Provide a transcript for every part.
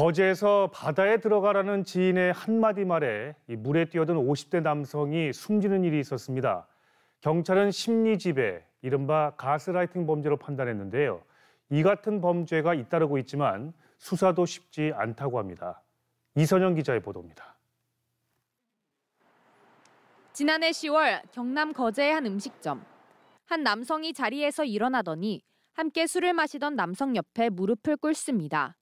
거제에서 바다에 들어가라는 지인의 한마디 말에 물에 뛰어든 50대 남성이 숨지는 일이 있었습니다. 경찰은 심리지배, 이른바 가스라이팅 범죄로 판단했는데요. 이 같은 범죄가 잇따르고 있지만 수사도 쉽지 않다고 합니다. 이선영 기자의 보도입니다. 지난해 10월 경남 거제의 한 음식점. 한 남성이 자리에서 일어나더니 함께 술을 마시던 남성 옆에 무릎을 꿇습니다.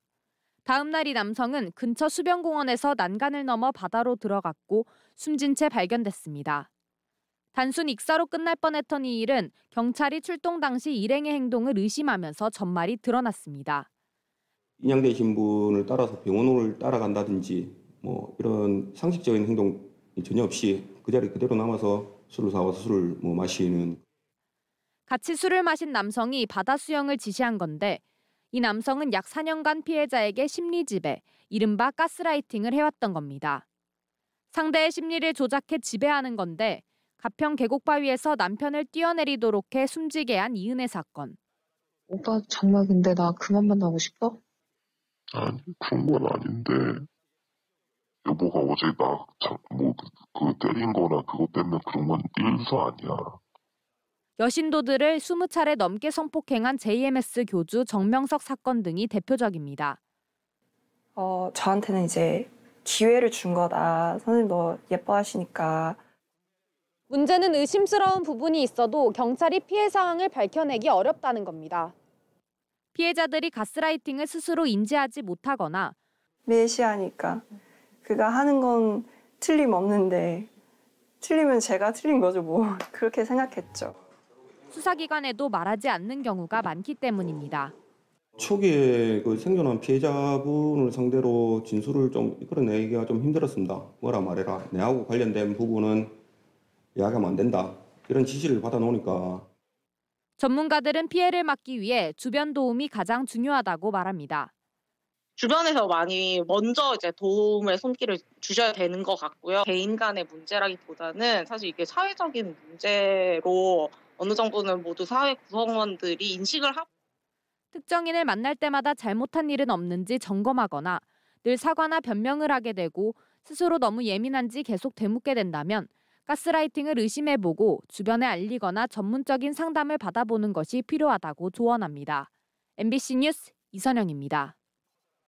다음 날 이 남성은 근처 수변공원에서 난간을 넘어 바다로 들어갔고 숨진 채 발견됐습니다. 단순 익사로 끝날 뻔했던 이 일은 경찰이 출동 당시 일행의 행동을 의심하면서 전말이 드러났습니다. 인양되신 분을 따라서 병원을 따라간다든지 이런 상식적인 행동이 전혀 없이 그 자리 그대로 남아서 술을 사와서 술을 마시는. 같이 술을 마신 남성이 바다 수영을 지시한 건데 이 남성은 약 4년간 피해자에게 심리지배, 이른바 가스라이팅을 해왔던 겁니다. 상대의 심리를 조작해 지배하는 건데 가평 계곡바위에서 남편을 뛰어내리도록 해 숨지게 한 이은혜 사건. 오빠 정말 근데 나 그만 만나고 싶어? 아니 그런 건 아닌데 여보가 어제 그거 때린 거나 그것 때문에 그런 건 일도 아니야. 여신도들을 20차례 넘게 성폭행한 JMS 교주 정명석 사건 등이 대표적입니다. 저한테는 이제 기회를 준 거다. 선생님 너 예뻐하시니까. 문제는 의심스러운 부분이 있어도 경찰이 피해 상황을 밝혀내기 어렵다는 겁니다. 피해자들이 가스라이팅을 스스로 인지하지 못하거나 메시아니까 그가 하는 건 틀림없는데 틀리면 제가 틀린 거죠 뭐. 그렇게 생각했죠. 수사기관에도 말하지 않는 경우가 많기 때문입니다. 초기에 그 생존한 피해자분을 상대로 진술을 좀 이끌어내기가 좀 힘들었습니다. 뭐라 말해라. 내하고 관련된 부분은 이야기하면 안 된다. 이런 지시를 받아놓으니까. 전문가들은 피해를 막기 위해 주변 도움이 가장 중요하다고 말합니다. 주변에서 많이 먼저 이제 도움의 손길을 주셔야 되는 것 같고요. 개인 간의 문제라기보다는 사실 이게 사회적인 문제로 어느 정도는 모두 사회 구성원들이 인식을 하고 특정인을 만날 때마다 잘못한 일은 없는지 점검하거나 늘 사과나 변명을 하게 되고 스스로 너무 예민한지 계속 되묻게 된다면 가스라이팅을 의심해보고 주변에 알리거나 전문적인 상담을 받아보는 것이 필요하다고 조언합니다. MBC 뉴스 이선영입니다.